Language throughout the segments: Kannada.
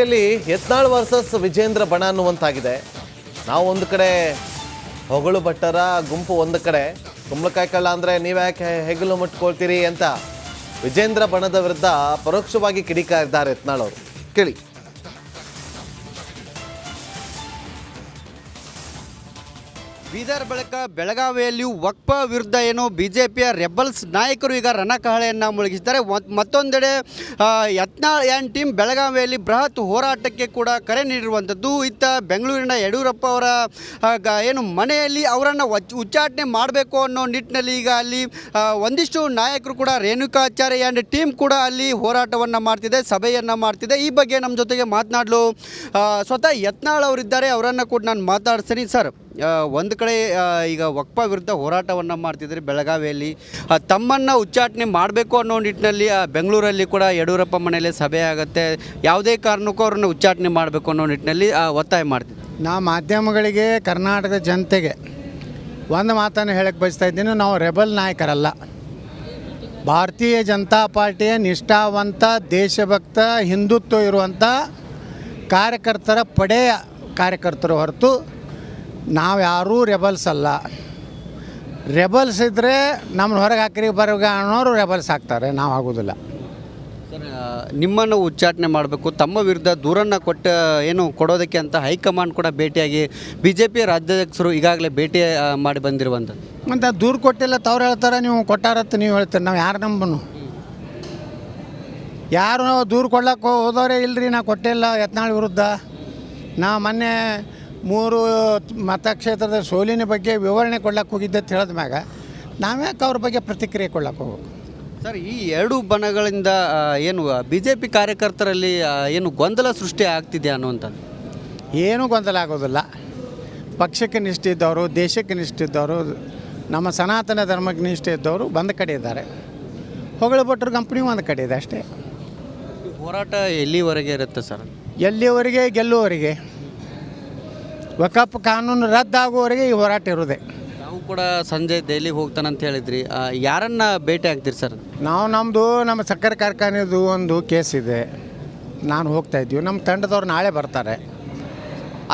ಇಲ್ಲಿ ಯತ್ನಾಳ್ ವರ್ಸಸ್ ವಿಜೇಂದ್ರ ಬಣ ಅನ್ನುವಂತಾಗಿದೆ. ನಾವು ಒಂದು ಕಡೆ ಹೊಗಳು ಭಟ್ಟರ ಗುಂಪು, ಒಂದು ಕಡೆ ಕುಂಬಳಕಾಯಿ ಕಳ್ಳ ಅಂದರೆ ನೀವ್ಯಾಕೆ ಹೆಗಲು ಮುಟ್ಕೊಳ್ತೀರಿ ಅಂತ ವಿಜೇಂದ್ರ ಬಣದ ವಿರುದ್ಧ ಪರೋಕ್ಷವಾಗಿ ಕಿಡಿಕಾ ಇದ್ದಾರೆ ಯತ್ನಾಳ್ ಅವರು. ಕೇಳಿ. ಬೀದರ್ ಬಳಿಕ ಬೆಳಗಾವಿಯಲ್ಲಿ ವಕ್ಫ ವಿರುದ್ಧ ಏನು ಬಿಜೆಪಿಯ ರೆಬಲ್ಸ್ ನಾಯಕರು ಈಗ ರಣಕಹಳೆಯನ್ನು ಮುಳುಗಿಸಿದ್ದಾರೆ. ಮತ್ತೊಂದೆಡೆ ಯತ್ನಾಳ್ ಆ್ಯಂಡ್ ಟೀಮ್ ಬೆಳಗಾವಿಯಲ್ಲಿ ಬೃಹತ್ ಹೋರಾಟಕ್ಕೆ ಕೂಡ ಕರೆ ನೀಡಿರುವಂಥದ್ದು. ಇತ್ತ ಬೆಂಗಳೂರಿನ ಯಡಿಯೂರಪ್ಪ ಅವರ ಏನು ಮನೆಯಲ್ಲಿ ಅವರನ್ನು ಉಚ್ಚಾಟನೆ ಮಾಡಬೇಕು ಅನ್ನೋ ನಿಟ್ಟಿನಲ್ಲಿ ಈಗ ಅಲ್ಲಿ ಒಂದಿಷ್ಟು ನಾಯಕರು ಕೂಡ ರೇಣುಕಾಚಾರ್ಯ ಆ್ಯಂಡ್ ಟೀಮ್ ಕೂಡ ಅಲ್ಲಿ ಹೋರಾಟವನ್ನು ಮಾಡ್ತಿದೆ, ಸಭೆಯನ್ನು ಮಾಡ್ತಿದೆ. ಈ ಬಗ್ಗೆ ನಮ್ಮ ಜೊತೆಗೆ ಮಾತನಾಡಲು ಸ್ವತಃ ಯತ್ನಾಳ್ ಅವರಿದ್ದಾರೆ, ಅವರನ್ನು ಕೂಡ ನಾನು ಮಾತಾಡ್ತೀನಿ. ಸರ್, ಒಂದು ಕಡೆ ಈಗ ವಕ್ಫ ವಿರುದ್ಧ ಹೋರಾಟವನ್ನು ಮಾಡ್ತಿದ್ದಾರೆ ಬೆಳಗಾವಿಯಲ್ಲಿ, ತಮ್ಮನ್ನು ಉಚ್ಚಾಟನೆ ಮಾಡಬೇಕು ಅನ್ನೋ ನಿಟ್ಟಿನಲ್ಲಿ ಬೆಂಗಳೂರಲ್ಲಿ ಕೂಡ ಯಡಿಯೂರಪ್ಪ ಮನೆಯಲ್ಲಿ ಸಭೆ ಆಗುತ್ತೆ. ಯಾವುದೇ ಕಾರಣಕ್ಕೂ ಅವ್ರನ್ನ ಉಚ್ಚಾಟನೆ ಮಾಡಬೇಕು ಅನ್ನೋ ನಿಟ್ಟಿನಲ್ಲಿ ಒತ್ತಾಯ ಮಾಡ್ತಿದ್ದೆ. ನಾ ಮಾಧ್ಯಮಗಳಿಗೆ, ಕರ್ನಾಟಕದ ಜನತೆಗೆ ಒಂದು ಮಾತನ್ನು ಹೇಳಕ್ಕೆ ಬಯಸ್ತಾ ಇದ್ದೀನಿ. ನಾವು ರೆಬಲ್ ನಾಯಕರಲ್ಲ. ಭಾರತೀಯ ಜನತಾ ಪಾರ್ಟಿಯ ನಿಷ್ಠಾವಂತ, ದೇಶಭಕ್ತ, ಹಿಂದುತ್ವ ಇರುವಂಥ ಕಾರ್ಯಕರ್ತರ ಪಡೆಯ ಕಾರ್ಯಕರ್ತರು ಹೊರತು ನಾವು ಯಾರೂ ರೆಬಲ್ಸ್ ಅಲ್ಲ. ರೆಬಲ್ಸ್ ಇದ್ದರೆ ನಮ್ಮನ್ನು ಹೊರಗೆ ಹಾಕಿರಿ ಬರಗ ಅನ್ನೋರು ರೆಬಲ್ಸ್ ಆಗ್ತಾರೆ, ನಾವು ಆಗೋದಿಲ್ಲ. ಸರ್, ನಿಮ್ಮನ್ನು ಉಚ್ಚಾಟನೆ ಮಾಡಬೇಕು, ತಮ್ಮ ವಿರುದ್ಧ ದೂರನ್ನು ಕೊಡೋದಕ್ಕೆ ಅಂತ ಹೈಕಮಾಂಡ್ ಕೂಡ ಭೇಟಿಯಾಗಿ ಬಿ ಜೆ ಪಿ ರಾಜ್ಯಾಧ್ಯಕ್ಷರು ಈಗಾಗಲೇ ಭೇಟಿ ಮಾಡಿ ಬಂದಿರುವಂಥದ್ದು. ಮತ್ತು ದೂರು ಕೊಟ್ಟಿಲ್ಲ ತವ್ರು ಹೇಳ್ತಾರೆ, ನೀವು ಕೊಟ್ಟಾರತ್ತ ನೀವು ಹೇಳ್ತೀರಿ. ನಾವು ಯಾರು ನಂಬನು? ಯಾರು ದೂರು ಕೊಡ್ಲಕ್ಕೆ ಹೋದವರೇ ಇಲ್ಲರಿ. ನಾ ಕೊಟ್ಟಿಲ್ಲ ಯತ್ನಾಳ್ ವಿರುದ್ಧ. ನಾ ಮೊನ್ನೆ 3 ಮತಕ್ಷೇತ್ರದ ಸೋಲಿನ ಬಗ್ಗೆ ವಿವರಣೆ ಕೊಡ್ಲಕ್ಕೆ ಹೋಗಿದ್ದೆ ಅಂತ ಹೇಳಿದ ಮ್ಯಾಗ ನಾವ್ಯಾಕೆ ಅವ್ರ ಬಗ್ಗೆ ಪ್ರತಿಕ್ರಿಯೆ ಕೊಡ್ಲಕ್ಕೆ ಹೋಗ್ಬೇಕು? ಸರ್, ಈ ಎರಡು ಬಣಗಳಿಂದ ಏನು ಬಿ ಜೆ ಪಿ ಕಾರ್ಯಕರ್ತರಲ್ಲಿ ಏನು ಗೊಂದಲ ಸೃಷ್ಟಿ ಆಗ್ತಿದೆ ಅನ್ನುವಂಥದ್ದು? ಏನೂ ಗೊಂದಲ ಆಗೋದಿಲ್ಲ. ಪಕ್ಷಕ್ಕೆ ನಿಷ್ಠೆ ಇದ್ದವರು, ದೇಶಕ್ಕೆ ನಿಷ್ಠೆ ಇದ್ದವರು, ನಮ್ಮ ಸನಾತನ ಧರ್ಮಕ್ಕೆ ನಿಷ್ಠೆ ಇದ್ದವರು ಒಂದು ಕಡೆ ಇದ್ದಾರೆ. ಹೊಗಳು ಭಟ್ರು ಕಂಪ್ನಿ ಒಂದು ಕಡೆ ಇದೆ ಅಷ್ಟೇ. ಹೋರಾಟ ಎಲ್ಲಿವರೆಗೆ ಇರುತ್ತೆ ಸರ್? ಎಲ್ಲಿವರೆಗೆ? ಗೆಲ್ಲುವವರೆಗೆ. ವಕಫ್ ಕಾನೂನು ರದ್ದಾಗುವವರೆಗೆ ಈ ಹೋರಾಟ ಇರೋದೆ. ನಾವು ಕೂಡ ಸಂಜೆ ದೆಹಲಿಗೆ ಹೋಗ್ತಾನಂತ ಹೇಳಿದ್ರಿ, ಯಾರನ್ನು ಭೇಟಿ ಆಗ್ತೀರಿ ಸರ್? ನಮ್ಮ ಸಕ್ಕರೆ ಕಾರ್ಖಾನೆದು ಒಂದು ಕೇಸ್ ಇದೆ, ನಾನು ಹೋಗ್ತಾಯಿದ್ದೀವಿ. ನಮ್ಮ ತಂಡದವ್ರು ನಾಳೆ ಬರ್ತಾರೆ.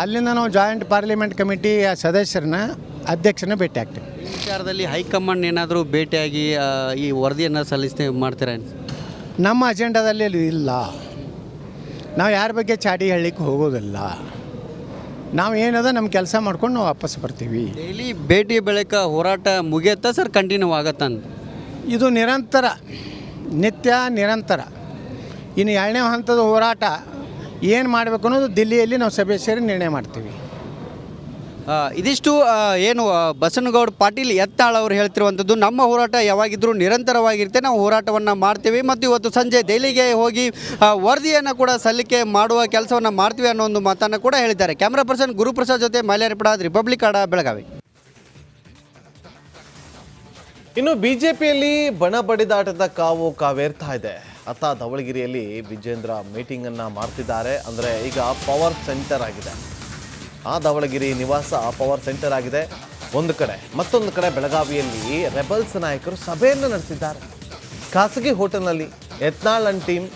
ಅಲ್ಲಿಂದ ನಾವು ಜಾಯಿಂಟ್ ಪಾರ್ಲಿಮೆಂಟ್ ಕಮಿಟಿ ಸದಸ್ಯರನ್ನ, ಅಧ್ಯಕ್ಷನ ಭೇಟಿ ಆಗ್ತೀವಿ. ಈ ವಿಚಾರದಲ್ಲಿ ಹೈಕಮಾಂಡ್ ಏನಾದರೂ ಭೇಟಿಯಾಗಿ ಈ ವರದಿಯನ್ನು ಮಾಡ್ತೀರಾ? ನಮ್ಮ ಅಜೆಂಡಾದಲ್ಲಿ ಇಲ್ಲ. ನಾವು ಯಾರ ಬಗ್ಗೆ ಚಾಡಿ ಹೇಳಲಿಕ್ಕೆ ಹೋಗೋದಿಲ್ಲ. ನಾವು ಏನದ ನಮ್ಮ ಕೆಲಸ ಮಾಡ್ಕೊಂಡು ನಾವು ವಾಪಸ್ ಬರ್ತೀವಿ. ಡೈಲಿ ಭೇಟಿ ಬಳಿಕ ಹೋರಾಟ ಮುಗಿಯುತ್ತಾ ಸರ್, ಕಂಟಿನ್ಯೂ ಆಗತ್ತಂತ? ಇದು ನಿರಂತರ, ನಿತ್ಯ ನಿರಂತರ. ಇನ್ನು 2ನೇ ಹಂತದ ಹೋರಾಟ ಏನು ಮಾಡಬೇಕು ಅನ್ನೋದು ದಿಲ್ಲಿಯಲ್ಲಿ ನಾವು ಸಭೆ ಸೇರಿ ನಿರ್ಣಯ ಮಾಡ್ತೀವಿ. ಇದಿಷ್ಟು ಏನು ಬಸನಗೌಡ ಪಾಟೀಲ್ ಯತ್ನಾಳ್ ಅವರು ಹೇಳ್ತಿರುವಂಥದ್ದು. ನಮ್ಮ ಹೋರಾಟ ಯಾವಾಗಿದ್ದರೂ ನಿರಂತರವಾಗಿರುತ್ತೆ, ನಾವು ಹೋರಾಟವನ್ನು ಮಾಡ್ತೀವಿ ಮತ್ತು ಇವತ್ತು ಸಂಜೆ ದೆಹಲಿಗೆ ಹೋಗಿ ವರದಿಯನ್ನು ಕೂಡ ಸಲ್ಲಿಕೆ ಮಾಡುವ ಕೆಲಸವನ್ನು ಮಾಡ್ತೀವಿ ಅನ್ನೋ ಒಂದು ಮಾತನ್ನು ಕೂಡ ಹೇಳಿದ್ದಾರೆ. ಕ್ಯಾಮ್ರಾ ಪರ್ಸನ್ ಗುರುಪ್ರಸಾದ್ ಜೊತೆ ಮೈಲಾರಿಪಡಾದ್, ರಿಪಬ್ಲಿಕ್ ಕನ್ನಡ, ಬೆಳಗಾವಿ. ಇನ್ನು ಬಿಜೆಪಿಯಲ್ಲಿ ಬಣ ಬಡಿದಾಟದ ಕಾವು ಕಾವೇರ್ತಾ ಇದೆ. ಅತ್ತ ಧವಳಗಿರಿಯಲ್ಲಿ ವಿಜೇಂದ್ರ ಮೀಟಿಂಗ್ ಅನ್ನ ಮಾಡ್ತಿದ್ದಾರೆ. ಅಂದರೆ ಈಗ ಪವರ್ ಸೆಂಟರ್ ಆಗಿದೆ. ಆ ಧವಳಗಿರಿ ನಿವಾಸ ಪವರ್ ಸೆಂಟರ್ ಆಗಿದೆ ಒಂದು ಕಡೆ. ಮತ್ತೊಂದು ಕಡೆ ಬೆಳಗಾವಿಯಲ್ಲಿ ರೆಬಲ್ಸ್ ನಾಯಕರು ಸಭೆಯನ್ನು ನಡೆಸಿದ್ದಾರೆ. ಖಾಸಗಿ ಹೋಟೆಲ್ನಲ್ಲಿ Yatnal and team,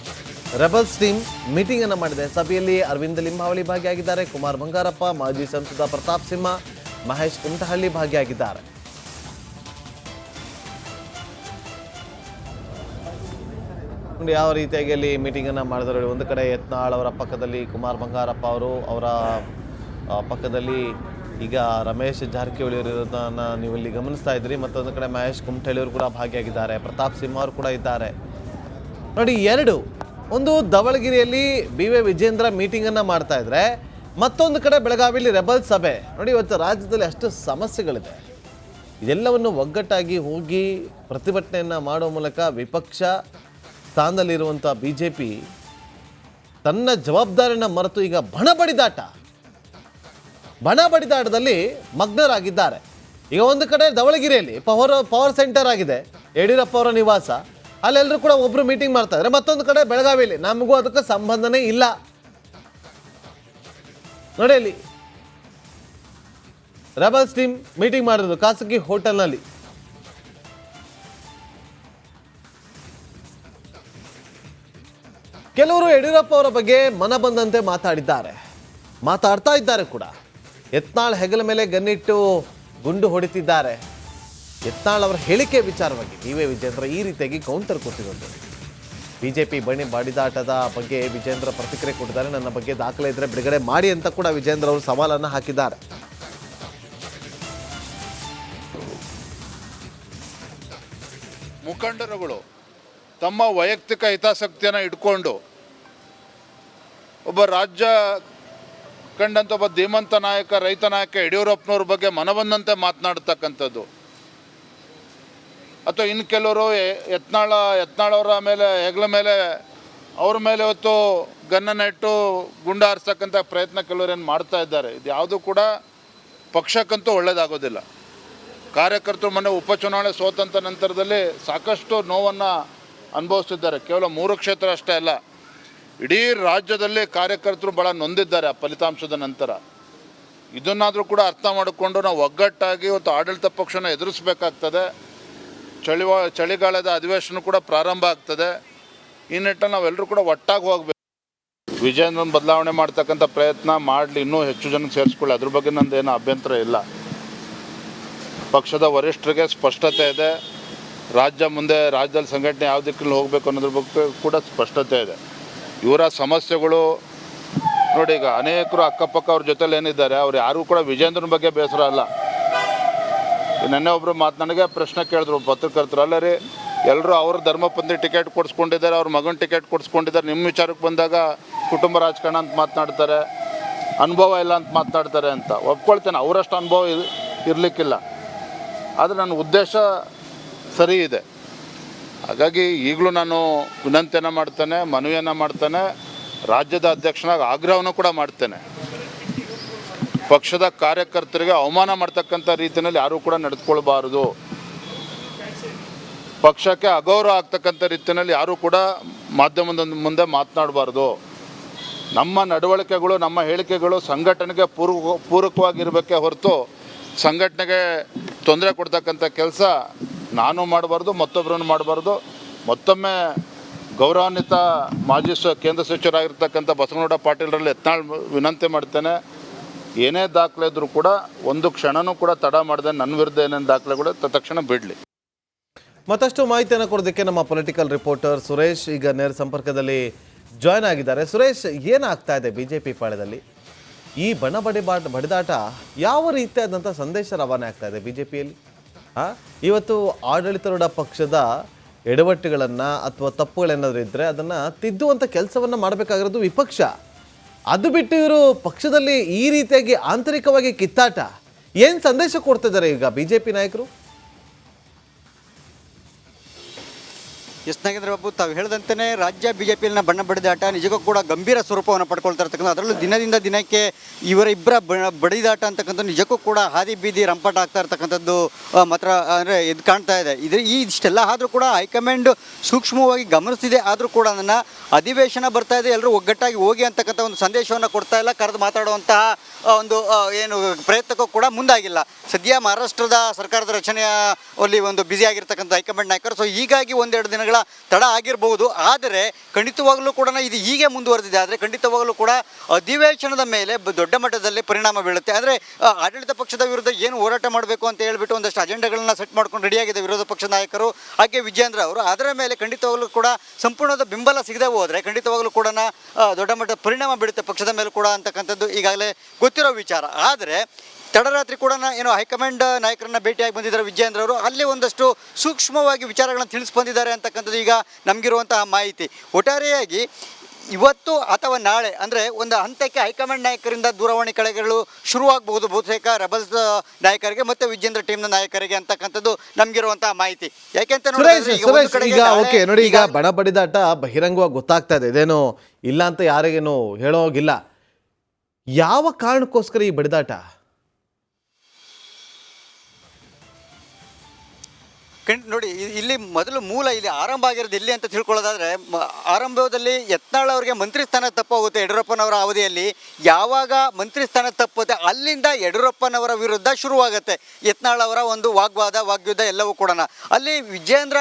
rebels team meeting ಅನ್ನು ಮಾಡಿದೆ. ಸಭೆಯಲ್ಲಿ ಅರವಿಂದ ಲಿಂಬಾವಳಿ ಭಾಗಿಯಾಗಿದ್ದಾರೆ, ಕುಮಾರ್ ಬಂಗಾರಪ್ಪ, ಮಾಜಿ ಸಂಸದ ಪ್ರತಾಪ್ ಸಿಂಹ, ಮಹೇಶ್ ಕುಮಟಹಳ್ಳಿ ಭಾಗಿಯಾಗಿದ್ದಾರೆ. ಯಾವ ರೀತಿಯಾಗಿ ಅಲ್ಲಿ ಮೀಟಿಂಗ್ ಅನ್ನು ಮಾಡಿದ್ರು? ಒಂದು ಕಡೆ ಯತ್ನಾಳ್ ಅವರ ಪಕ್ಕದಲ್ಲಿ ಕುಮಾರ್ ಬಂಗಾರಪ್ಪ ಅವರು, ಅವರ ಪಕ್ಕದಲ್ಲಿ ಈಗ ರಮೇಶ್ ಜಾರಕಿಹೊಳಿ ಇರೋದನ್ನು ನೀವು ಇಲ್ಲಿ ಗಮನಿಸ್ತಾ ಇದ್ರಿ. ಮತ್ತೊಂದು ಕಡೆ ಮಹೇಶ್ ಕುಮಟಹಳ್ಳಿ ಅವರು ಕೂಡ ಭಾಗಿಯಾಗಿದ್ದಾರೆ, ಪ್ರತಾಪ್ ಸಿಂಹ ಅವರು ಕೂಡ ಇದ್ದಾರೆ. ನೋಡಿ, ಒಂದು ಧವಳಗಿರಿಯಲ್ಲಿ ಬಿ ವೈ ವಿಜೇಂದ್ರ ಮೀಟಿಂಗನ್ನು ಮಾಡ್ತಾ ಇದ್ರೆ, ಮತ್ತೊಂದು ಕಡೆ ಬೆಳಗಾವಿಯಲ್ಲಿ ರೆಬಲ್ ಸಭೆ. ನೋಡಿ, ಇವತ್ತು ರಾಜ್ಯದಲ್ಲಿ ಅಷ್ಟು ಸಮಸ್ಯೆಗಳಿದೆ. ಇದೆಲ್ಲವನ್ನು ಒಗ್ಗಟ್ಟಾಗಿ ಹೋಗಿ ಪ್ರತಿಭಟನೆಯನ್ನು ಮಾಡುವ ಮೂಲಕ ವಿಪಕ್ಷ ಸ್ಥಾನದಲ್ಲಿರುವಂಥ ಬಿ ಜೆ ಪಿ ತನ್ನ ಜವಾಬ್ದಾರಿಯನ್ನು ಮರೆತು ಈಗ ಬಣ ಬಡಿದಾಟದಲ್ಲಿ ಮಗ್ನರಾಗಿದ್ದಾರೆ. ಈಗ ಒಂದು ಕಡೆ ಧವಳಗಿರಿಯಲ್ಲಿ ಪವರ್ ಸೆಂಟರ್ ಆಗಿದೆ, ಯಡಿಯೂರಪ್ಪ ಅವರ ನಿವಾಸ. ಅಲ್ಲೆಲ್ಲರೂ ಕೂಡ ಒಬ್ಬರು ಮೀಟಿಂಗ್ ಮಾಡ್ತಾ ಇದ್ದಾರೆ. ಮತ್ತೊಂದು ಕಡೆ ಬೆಳಗಾವಿಯಲ್ಲಿ ನಮಗೂ ಅದಕ್ಕೆ ಸಂಬಂಧನೇ ಇಲ್ಲ. ನೋಡಿ, ಅಲ್ಲಿ ರೆಬಲ್ಸ್ ಟೀಮ್ ಮೀಟಿಂಗ್ ಮಾಡಿದ್ರು ಖಾಸಗಿ ಹೋಟೆಲ್ನಲ್ಲಿ. ಕೆಲವರು ಯಡಿಯೂರಪ್ಪ ಅವರ ಬಗ್ಗೆ ಮನ ಬಂದಂತೆ ಮಾತಾಡ್ತಾ ಇದ್ದಾರೆ ಕೂಡ. ಯತ್ನಾಳ್ ಹೆಗಲ ಮೇಲೆ ಗನ್ನಿಟ್ಟು ಗುಂಡು ಹೊಡಿತಿದ್ದಾರೆ. ಯತ್ನಾಳ್ ಅವರ ಹೇಳಿಕೆ ವಿಚಾರವಾಗಿ ನೀವೇ ವಿಜೇಂದ್ರ ಈ ರೀತಿಯಾಗಿ ಕೌಂಟರ್ ಕೊಟ್ಟಿರೋದು. ಬಿಜೆಪಿ ಬಡಿದಾಟದ ಬಗ್ಗೆ ವಿಜೇಂದ್ರ ಪ್ರತಿಕ್ರಿಯೆ ಕೊಟ್ಟಿದ್ದಾರೆ. ನನ್ನ ಬಗ್ಗೆ ದಾಖಲೆ ಇದ್ರೆ ಬಿಡುಗಡೆ ಮಾಡಿ ಅಂತ ಕೂಡ ವಿಜೇಂದ್ರ ಅವರು ಸವಾಲನ್ನು ಹಾಕಿದ್ದಾರೆ. ಮುಖಂಡರುಗಳು ತಮ್ಮ ವೈಯಕ್ತಿಕ ಹಿತಾಸಕ್ತಿಯನ್ನು ಇಟ್ಕೊಂಡು ಒಬ್ಬ ರಾಜ್ಯ ಕಂಡಂಥ ಒಬ್ಬ ಧೀಮಂತ ನಾಯಕ, ರೈತ ನಾಯಕ ಯಡಿಯೂರಪ್ಪನವ್ರ ಬಗ್ಗೆ ಮನಬಂದಂತೆ ಮಾತನಾಡ್ತಕ್ಕಂಥದ್ದು, ಅಥವಾ ಇನ್ನು ಕೆಲವರು ಯತ್ನಾಳವರ ಮೇಲೆ ಹೆಗಲ ಮೇಲೆ ಅವ್ರ ಮೇಲೆ ಇವತ್ತು ಗನ್ನನ್ನು ಇಟ್ಟು ಗುಂಡು ಹಾರಿಸ್ತಕ್ಕಂಥ ಪ್ರಯತ್ನ ಕೆಲವರೇನು ಮಾಡ್ತಾ ಇದ್ದಾರೆ. ಇದು ಯಾವುದೂ ಕೂಡ ಪಕ್ಷಕ್ಕಂತೂ ಒಳ್ಳೆಯದಾಗೋದಿಲ್ಲ. ಕಾರ್ಯಕರ್ತರು ಮೊನ್ನೆ ಉಪಚುನಾವಣೆ ಸೋತಂತ ನಂತರದಲ್ಲಿ ಸಾಕಷ್ಟು ನೋವನ್ನು ಅನುಭವಿಸ್ತಿದ್ದಾರೆ. ಕೇವಲ 3 ಕ್ಷೇತ್ರ ಅಷ್ಟೇ ಅಲ್ಲ, ಇಡೀ ರಾಜ್ಯದಲ್ಲಿ ಕಾರ್ಯಕರ್ತರು ಭಾಳ ನೊಂದಿದ್ದಾರೆ ಆ ಫಲಿತಾಂಶದ ನಂತರ. ಇದನ್ನಾದರೂ ಕೂಡ ಅರ್ಥ ಮಾಡಿಕೊಂಡು ನಾವು ಒಗ್ಗಟ್ಟಾಗಿ ಇವತ್ತು ಆಡಳಿತ ಪಕ್ಷನ ಎದುರಿಸಬೇಕಾಗ್ತದೆ. ಚಳಿಗಾಲದ ಅಧಿವೇಶನ ಕೂಡ ಪ್ರಾರಂಭ ಆಗ್ತದೆ. ಈ ನಿಟ್ಟಲ್ಲಿ ನಾವೆಲ್ಲರೂ ಕೂಡ ಒಟ್ಟಾಗಿ ಹೋಗಬೇಕು. ವಿಜೇಂದ್ರನ ಬದಲಾವಣೆ ಮಾಡ್ತಕ್ಕಂಥ ಪ್ರಯತ್ನ ಮಾಡಲಿ, ಇನ್ನೂ ಹೆಚ್ಚು ಜನ ಸೇರಿಸ್ಕೊಳ್ಳಿ, ಅದ್ರ ಬಗ್ಗೆ ನಂದೇನು ಅಭ್ಯಂತರ ಇಲ್ಲ. ಪಕ್ಷದ ವರಿಷ್ಠರಿಗೆ ಸ್ಪಷ್ಟತೆ ಇದೆ. ರಾಜ್ಯದಲ್ಲಿ ಸಂಘಟನೆ ಯಾವ ದಿಕ್ಕಲ್ಲಿ ಹೋಗಬೇಕು ಅನ್ನೋದ್ರ ಬಗ್ಗೆ ಕೂಡ ಸ್ಪಷ್ಟತೆ ಇದೆ. ಇವರ ಸಮಸ್ಯೆಗಳು ನೋಡಿ, ಈಗ ಅನೇಕರು ಅಕ್ಕಪಕ್ಕ ಅವ್ರ ಜೊತೆಲಿ ಏನಿದ್ದಾರೆ, ಅವ್ರು ಯಾರೂ ಕೂಡ ವಿಜೇಂದ್ರನ ಬಗ್ಗೆ ಬೇಸರ ಅಲ್ಲ. ನೆನ್ನೆ ಒಬ್ಬರು ನನಗೆ ಪ್ರಶ್ನೆ ಕೇಳಿದ್ರು ಪತ್ರಕರ್ತರು, ಅಲ್ಲ ರೀ ಎಲ್ಲರೂ ಅವ್ರ ಧರ್ಮಪಂಥಿ ಟಿಕೆಟ್ ಕೊಡಿಸ್ಕೊಂಡಿದ್ದಾರೆ, ಅವ್ರ ಮಗನ ಟಿಕೆಟ್ ಕೊಡಿಸ್ಕೊಂಡಿದ್ದಾರೆ, ನಿಮ್ಮ ವಿಚಾರಕ್ಕೆ ಬಂದಾಗ ಕುಟುಂಬ ರಾಜಕಾರಣ ಅಂತ ಮಾತನಾಡ್ತಾರೆ, ಅನುಭವ ಇಲ್ಲ ಅಂತ ಮಾತನಾಡ್ತಾರೆ ಅಂತ. ಒಪ್ಕೊಳ್ತೇನೆ, ಅವರಷ್ಟು ಅನುಭವ ಇರಲಿಕ್ಕಿಲ್ಲ, ಆದರೆ ನನ್ನ ಉದ್ದೇಶ ಸರಿ ಇದೆ. ಹಾಗಾಗಿ ಈಗಲೂ ನಾನು ವಿನಂತಿಯನ್ನು ಮಾಡ್ತೇನೆ, ಮನವಿಯನ್ನು ಮಾಡ್ತೇನೆ, ರಾಜ್ಯದ ಅಧ್ಯಕ್ಷನಾಗಿ ಆಗ್ರಹವನ್ನು ಕೂಡ ಮಾಡ್ತೇನೆ. ಪಕ್ಷದ ಕಾರ್ಯಕರ್ತರಿಗೆ ಅವಮಾನ ಮಾಡ್ತಕ್ಕಂಥ ರೀತಿಯಲ್ಲಿ ಯಾರೂ ಕೂಡ ನಡೆದುಕೊಳ್ಬಾರ್ದು. ಪಕ್ಷಕ್ಕೆ ಅಗೌರವ ಆಗ್ತಕ್ಕಂಥ ರೀತಿಯಲ್ಲಿ ಯಾರೂ ಕೂಡ ಮಾಧ್ಯಮದ ಮುಂದೆ ಮಾತನಾಡಬಾರ್ದು. ನಮ್ಮ ನಡವಳಿಕೆಗಳು, ನಮ್ಮ ಹೇಳಿಕೆಗಳು ಸಂಘಟನೆಗೆ ಪೂರಕವಾಗಿರಬೇಕೇ ಹೊರತು ಸಂಘಟನೆಗೆ ತೊಂದರೆ ಕೊಡ್ತಕ್ಕಂಥ ಕೆಲಸ ನಾನು ಮಾಡಬಾರ್ದು, ಮತ್ತೊಬ್ಬರನ್ನು ಮಾಡಬಾರ್ದು. ಮತ್ತೊಮ್ಮೆ ಗೌರವಾನ್ವಿತ ಮಾಜಿ ಕೇಂದ್ರ ಸಚಿವರಾಗಿರ್ತಕ್ಕಂಥ ಬಸವನಗೌಡ ಪಾಟೀಲರಲ್ಲಿ ಯತ್ನಾಳ್ ವಿನಂತಿ ಮಾಡ್ತೇನೆ, ಏನೇ ದಾಖಲೆ ಇದ್ರೂ ಕೂಡ ಒಂದು ಕ್ಷಣನೂ ಕೂಡ ತಡ ಮಾಡದೆ ನನ್ನ ವಿರುದ್ಧ ಏನೇನು ದಾಖಲೆ ಕೂಡ ತಕ್ಷಣ ಬಿಡಲಿ. ಮತ್ತಷ್ಟು ಮಾಹಿತಿಯನ್ನು ಕೊಡೋದಕ್ಕೆ ನಮ್ಮ ಪೊಲಿಟಿಕಲ್ ರಿಪೋರ್ಟರ್ ಸುರೇಶ್ ಈಗ ನೇರ ಸಂಪರ್ಕದಲ್ಲಿ ಜಾಯ್ನ್ ಆಗಿದ್ದಾರೆ. ಸುರೇಶ್, ಏನಾಗ್ತಾ ಇದೆ ಬಿಜೆಪಿ ಪಾಳ್ಯದಲ್ಲಿ? ಈ ಬಡಿದಾಟ ಯಾವ ರೀತಿಯಾದಂಥ ಸಂದೇಶ ರವಾನೆ ಆಗ್ತಾ ಇದೆ ಬಿಜೆಪಿಯಲ್ಲಿ? ಇವತ್ತು ಆಡಳಿತಾರೂಢ ಪಕ್ಷದ ಎಡವಟ್ಟುಗಳನ್ನು ಅಥವಾ ತಪ್ಪುಗಳೇನಾದರೂ ಇದ್ದರೆ ಅದನ್ನು ತಿದ್ದುವಂಥ ಕೆಲಸವನ್ನು ಮಾಡಬೇಕಾಗಿರೋದು ವಿಪಕ್ಷ. ಅದು ಬಿಟ್ಟು ಇವರು ಪಕ್ಷದಲ್ಲಿ ಈ ರೀತಿಯಾಗಿ ಆಂತರಿಕವಾಗಿ ಕಿತ್ತಾಟ, ಏನು ಸಂದೇಶ ಕೊಡ್ತಿದ್ದಾರೆ ಈಗ ಬಿಜೆಪಿ ನಾಯಕರು? ಎಸ್ ನಾಗೇಂದ್ರ ಬಾಬು, ತಾವು ಹೇಳಿದಂತೆಯೇ ರಾಜ್ಯ ಬಿಜೆಪಿಯಲ್ಲಿನ ಬಣ್ಣ ಬಡಿದಾಟ ನಿಜಕ್ಕೂ ಕೂಡ ಗಂಭೀರ ಸ್ವರೂಪವನ್ನು ಪಡ್ಕೊಳ್ತಾ ಇರ್ತಕ್ಕಂಥ, ಅದರಲ್ಲೂ ದಿನದಿಂದ ದಿನಕ್ಕೆ ಇವರಿಬ್ಬರ ಬಡಿದಾಟ ಅಂತಕ್ಕಂಥ ನಿಜಕ್ಕೂ ಕೂಡ ಹಾದಿ ಬೀದಿ ರಂಪಾಟ ಆಗ್ತಾ ಇರ್ತಕ್ಕಂಥದ್ದು ಮಾತ್ರ ಅಂದರೆ ಇದು ಕಾಣ್ತಾ ಇದೆ. ಇಷ್ಟೆಲ್ಲ ಆದರೂ ಕೂಡ ಹೈಕಮಾಂಡ್ ಸೂಕ್ಷ್ಮವಾಗಿ ಗಮನಿಸ್ತಿದೆ. ಆದರೂ ಕೂಡ ನನ್ನ ಅಧಿವೇಶನ ಬರ್ತಾ ಇದೆ, ಎಲ್ಲರೂ ಒಗ್ಗಟ್ಟಾಗಿ ಹೋಗಿ ಅಂತಕ್ಕಂಥ ಒಂದು ಸಂದೇಶವನ್ನು ಕೊಡ್ತಾ ಇಲ್ಲ, ಕರೆದು ಮಾತಾಡುವಂತಹ ಒಂದು ಏನು ಪ್ರಯತ್ನಕ್ಕೂ ಕೂಡ ಮುಂದಾಗಿಲ್ಲ. ಸದ್ಯ ಮಹಾರಾಷ್ಟ್ರದ ಸರ್ಕಾರದ ರಚನೆಯಲ್ಲಿ ಒಂದು ಬ್ಯುಸಿ ಆಗಿರ್ತಕ್ಕಂಥ ಹೈಕಮಾಂಡ್ ನಾಯಕರು. ಸೊ ಹೀಗಾಗಿ ಒಂದೆರಡು ದಿನಗಳ ತಡ ಆಗಿರಬಹುದು. ಆದರೆ ಖಂಡಿತವಾಗಲೂ ಕೂಡ ಇದು ಹೀಗೆ ಮುಂದುವರೆದಿದೆ ಆದರೆ ಖಂಡಿತವಾಗಲೂ ಕೂಡ ಅಧಿವೇಶನದ ಮೇಲೆ ದೊಡ್ಡ ಮಟ್ಟದಲ್ಲಿ ಪರಿಣಾಮ ಬೀಳುತ್ತೆ. ಅಂದರೆ ಆಡಳಿತ ಪಕ್ಷದ ವಿರುದ್ಧ ಏನು ಹೋರಾಟ ಮಾಡಬೇಕು ಅಂತ ಹೇಳ್ಬಿಟ್ಟು ಒಂದಷ್ಟು ಅಜೆಂಡಾಗಳನ್ನ ಸೆಟ್ ಮಾಡ್ಕೊಂಡು ರೆಡಿಯಾಗಿದೆ ವಿರೋಧ ಪಕ್ಷದ ನಾಯಕರು, ಹಾಗೆ ವಿಜೇಂದ್ರ ಅವರು. ಅದರ ಮೇಲೆ ಖಂಡಿತವಾಗಲೂ ಕೂಡ ಸಂಪೂರ್ಣದ ಬೆಂಬಲ ಸಿಗದೆ ಹೋದರೆ ಖಂಡಿತವಾಗಲೂ ಕೂಡ ದೊಡ್ಡ ಮಟ್ಟದ ಪರಿಣಾಮ ಬೀಳುತ್ತೆ ಪಕ್ಷದ ಮೇಲೆ ಕೂಡ ಅಂತಕ್ಕಂಥದ್ದು ಈಗಾಗಲೇ ಗೊತ್ತಿರೋ ವಿಚಾರ. ಆದರೆ ತಡರಾತ್ರಿ ಕೂಡ ಏನು ಹೈಕಮಾಂಡ್ ನಾಯಕರನ್ನ ಭೇಟಿಯಾಗಿ ಬಂದಿದ್ದಾರೆ ವಿಜೇಂದ್ರ ಅವರು. ಅಲ್ಲಿ ಒಂದಷ್ಟು ಸೂಕ್ಷ್ಮವಾಗಿ ವಿಚಾರಗಳನ್ನು ತಿಳಿಸ್ಬಂದಿದ್ದಾರೆ ಅಂತಕ್ಕಂಥದ್ದು ಈಗ ನಮಗಿರುವಂತಹ ಮಾಹಿತಿ. ಒಟ್ಟಾರೆಯಾಗಿ ಇವತ್ತು ಅಥವಾ ನಾಳೆ ಅಂದರೆ ಒಂದು ಹಂತಕ್ಕೆ ಹೈಕಮಾಂಡ್ ನಾಯಕರಿಂದ ದೂರವಾಣಿ ಕರೆಗಳು ಶುರುವಾಗಬಹುದು, ಬಹುತೇಕ ರೆಬಲ್ಸ್ ನಾಯಕರಿಗೆ ಮತ್ತು ವಿಜೇಂದ್ರ ಟೀಮ್ನ ನಾಯಕರಿಗೆ ಅಂತಕ್ಕಂಥದ್ದು ನಮಗಿರುವಂತಹ ಮಾಹಿತಿ. ಯಾಕೆಂತ ನೋಡಿ, ಈಗ ಬಣ ಬಡಿದಾಟ ಬಹಿರಂಗವಾಗಿ ಗೊತ್ತಾಗ್ತಾ ಇದೆ, ಇದೇನು ಇಲ್ಲ ಅಂತ ಯಾರಿಗೇನು ಹೇಳೋಗಿಲ್ಲ. ಯಾವ ಕಾರಣಕ್ಕೋಸ್ಕರ ಈ ಬಡಿದಾಟ? ನೋಡಿ, ಇಲ್ಲಿ ಮೊದಲು ಮೂಲ ಇಲ್ಲಿ ಆರಂಭ ಆಗಿರೋದು ಇಲ್ಲಿ ಅಂತ ತಿಳ್ಕೊಳ್ಳೋದಾದರೆ, ಆರಂಭದಲ್ಲಿ ಯತ್ನಾಳ್ ಅವರಿಗೆ ಮಂತ್ರಿ ಸ್ಥಾನ ತಪ್ಪೋಗುತ್ತೆ ಯಡಿಯೂರಪ್ಪನವರ ಅವಧಿಯಲ್ಲಿ. ಯಾವಾಗ ಮಂತ್ರಿ ಸ್ಥಾನ ತಪ್ಪುತ್ತೆ ಅಲ್ಲಿಂದ ಯಡಿಯೂರಪ್ಪನವರ ವಿರುದ್ಧ ಶುರುವಾಗುತ್ತೆ ಯತ್ನಾಳ್ ಅವರ ಒಂದು ವಾಗ್ಯುದ್ಧ ಎಲ್ಲವೂ ಕೂಡ. ಅಲ್ಲಿ ವಿಜೇಂದ್ರ